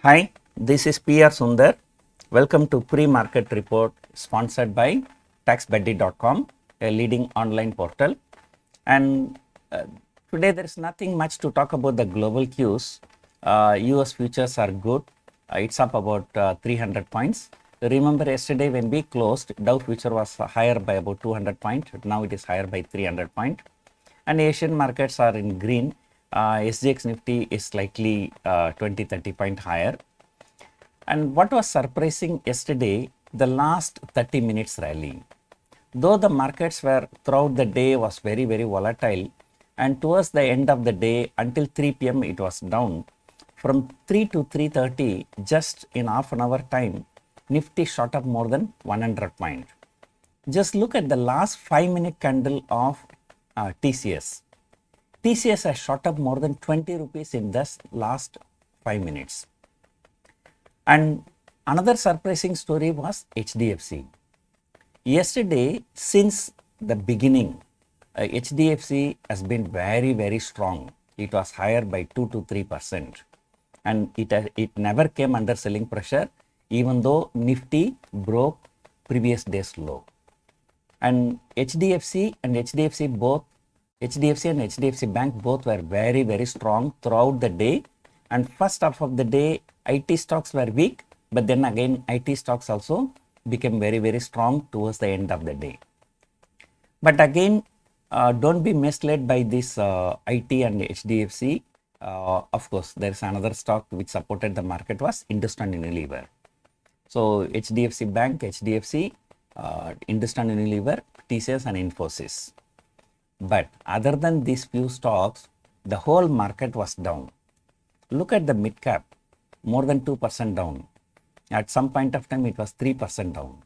Hi, this is PR Sundar. Welcome to pre-market report sponsored by taxbuddy.com, a leading online portal. And today there is nothing much to talk about the global cues. US futures are good. It's up about 300 points. Remember yesterday when we closed, Dow future was higher by about 200 points. Now it is higher by 300 points. And Asian markets are in green. SGX Nifty is slightly 20-30 point higher. And what was surprising yesterday, the last 30 minutes rally. Though the markets were throughout the day was very volatile, and towards the end of the day until 3 p.m. it was down. From 3 to 3:30, just in half an hour time, Nifty shot up more than 100 points. Just look at the last 5-minute candle of TCS. TCS has shot up more than 20 rupees in this last 5 minutes. And another surprising story was HDFC. Yesterday, since the beginning, HDFC has been very strong. It was higher by 2 to 3%. And it never came under selling pressure, even though Nifty broke previous day's low. And HDFC and HDFC Bank both were very strong throughout the day. And first half of the day, IT stocks were weak, but then again, IT stocks also became very strong towards the end of the day. But again, don't be misled by this IT and HDFC. Of course, there is another stock which supported the market was Hindustan Unilever. So HDFC Bank, HDFC, Hindustan Unilever, TCS and Infosys. But other than these few stocks, the whole market was down. Look at the mid cap, more than 2% down. At some point of time, it was 3% down.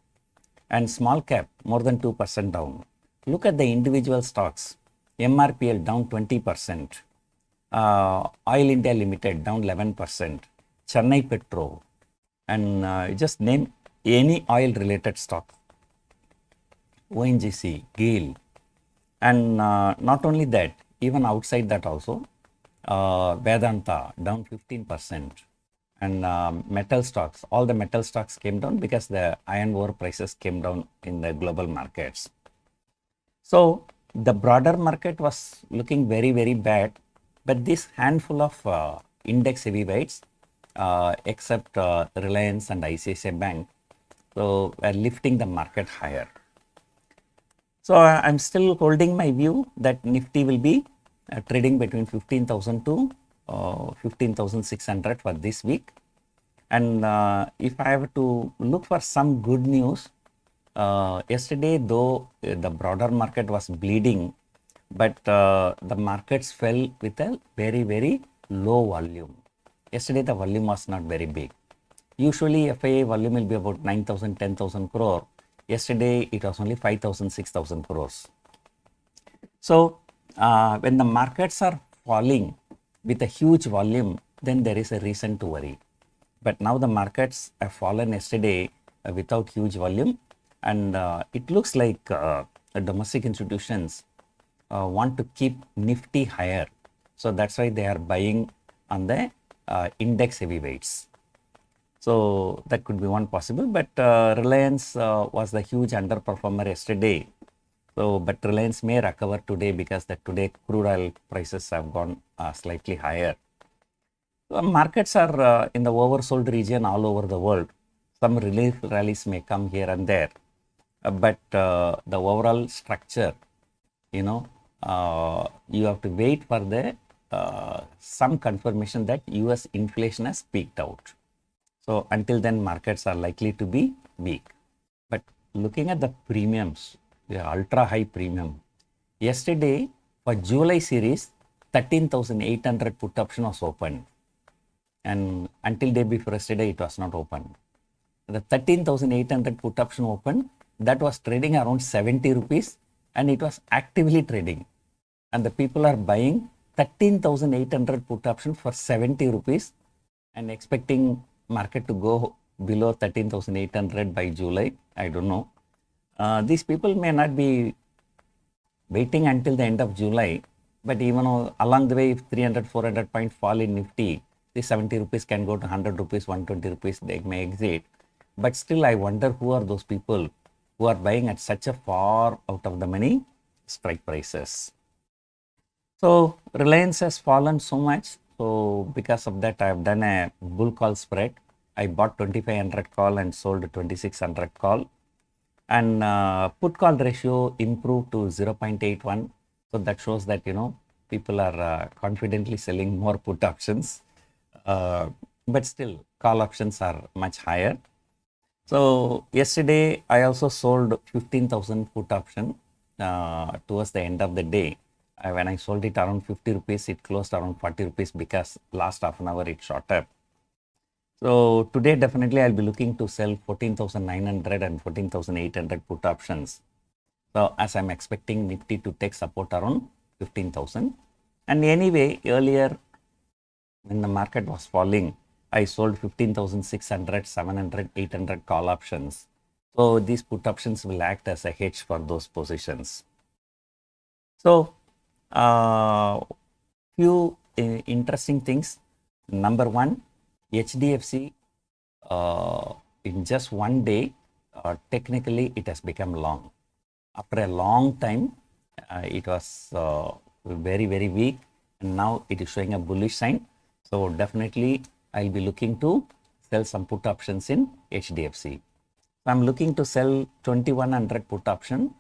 And small cap, more than 2% down. Look at the individual stocks. MRPL down 20%. Oil India Limited down 11%. Chennai Petro. And just name any oil related stock. ONGC, GAIL. And not only that, even outside that also, Vedanta down 15%. And metal stocks, all the metal stocks came down because the iron ore prices came down in the global markets. So the broader market was looking very bad, but this handful of index heavyweights, except Reliance and ICICI Bank, so were lifting the market higher. So I'm still holding my view that Nifty will be trading between 15,000 to 15,600 for this week. And if I have to look for some good news, yesterday though the broader market was bleeding, but the markets fell with a very low volume. Yesterday the volume was not very big. Usually FII volume will be about 9,000, 10,000 crore. Yesterday, it was only 5,000, 6,000 crores. So, when the markets are falling with a huge volume, then there is a reason to worry. But now the markets have fallen yesterday without huge volume. And it looks like domestic institutions want to keep Nifty higher. So, that's why they are buying on the index heavyweights. So that could be one possible, but Reliance was the huge underperformer yesterday. So, but Reliance may recover today because today crude oil prices have gone slightly higher. So markets are in the oversold region all over the world. Some relief rallies may come here and there, but the overall structure, you have to wait for the some confirmation that US inflation has peaked out. So until then, markets are likely to be weak. But looking at the premiums, the ultra high premium, yesterday for July series, 13,800 put option was open. And until day before yesterday, it was not open. The 13,800 put option open, that was trading around 70 rupees and it was actively trading. And the people are buying 13,800 put option for 70 rupees and expecting market to go below 13,800 by July. I don't know. These people may not be waiting until the end of July, but even along the way, if 300, 400 point fall in Nifty, the 70 rupees can go to 100 rupees, 120 rupees, they may exit. But still, I wonder who are those people who are buying at such a far out of the money strike prices. So Reliance has fallen so much. So because of that, I have done a bull call spread. I bought 2500 call and sold 2600 call. And put call ratio improved to 0.81. So that shows that, people are confidently selling more put options. But still, call options are much higher. So yesterday, I also sold 15,000 put option towards the end of the day. When I sold it around 50 rupees, it closed around 40 rupees because last half an hour it shot up. So today definitely I'll be looking to sell 14,900 and 14,800 put options. So as I'm expecting Nifty to take support around 15,000. And anyway, earlier when the market was falling, I sold 15,600, 700, 800 call options. So these put options will act as a hedge for those positions. So few interesting things. Number one, HDFC in just one day, technically it has become long. After a long time, it was very, very weak, and now it is showing a bullish sign. So definitely I'll be looking to sell some put options in HDFC. So I'm looking to sell 2100 put option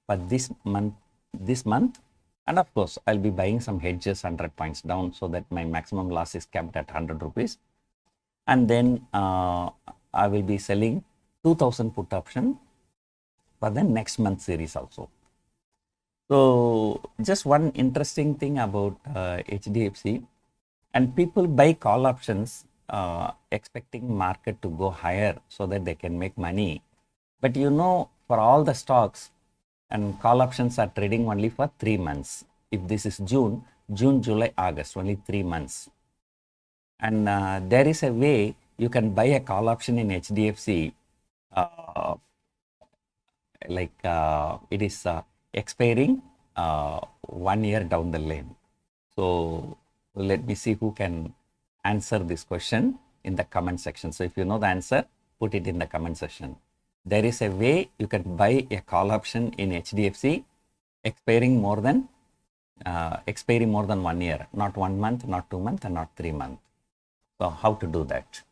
for this month. And of course, I'll be buying some hedges 100 points down so that my maximum loss is kept at 100 rupees. And then I will be selling 2000 put option for the next month series also. So just one interesting thing about HDFC, and people buy call options expecting market to go higher so that they can make money. But for all the stocks, and call options are trading only for 3 months. If this is June, July, August, only 3 months. And there is a way you can buy a call option in HDFC it is expiring 1 year down the lane. So let me see who can answer this question in the comment section. So if you know the answer, put it in the comment section. There is a way you can buy a call option in HDFC expiring more than 1 year, not 1 month, not 2 months, and not 3 months. So how to do that?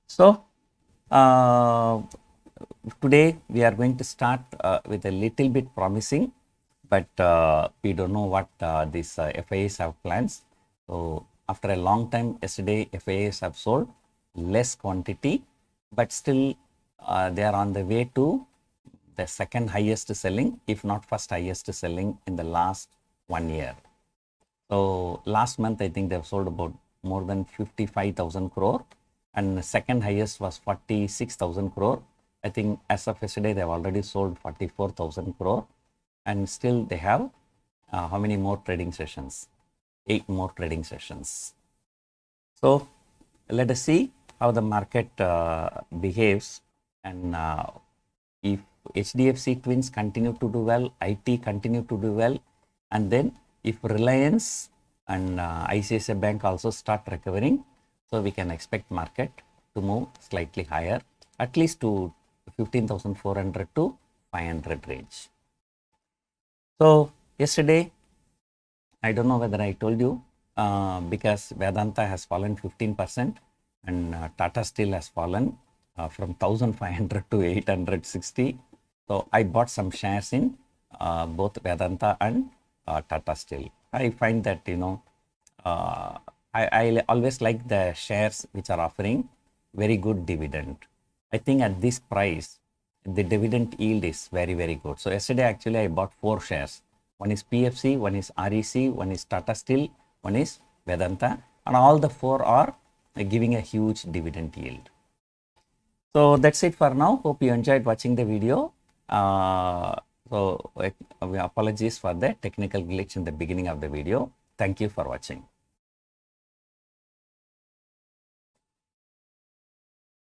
So today we are going to start with a little bit promising, but we don't know what these FIAs have plans. So after a long time, yesterday FIAs have sold less quantity, but still they are on the way to the second highest selling, if not first highest selling in the last 1 year. So last month, I think they've sold about more than 55,000 crore, and the second highest was 46,000 crore. I think as of yesterday, they've already sold 44,000 crore, and still they have how many more trading sessions? 8 more trading sessions. So let us see how the market behaves, and if HDFC twins continue to do well, IT continue to do well, and then if Reliance and ICICI Bank also start recovering, so we can expect market to move slightly higher, at least to 15,400 to 500 range. So yesterday, I don't know whether I told you, because Vedanta has fallen 15% and Tata Steel has fallen from 1,500 to 860. So I bought some shares in both Vedanta and Tata Steel. I find that, I always like the shares which are offering very good dividend. I think at this price, the dividend yield is very, very good. So yesterday, actually, I bought 4 shares. One is PFC, one is REC, one is Tata Steel, one is Vedanta, and all the 4 are giving a huge dividend yield. So that's it for now. Hope you enjoyed watching the video. So apologies for the technical glitch in the beginning of the video. Thank you for watching.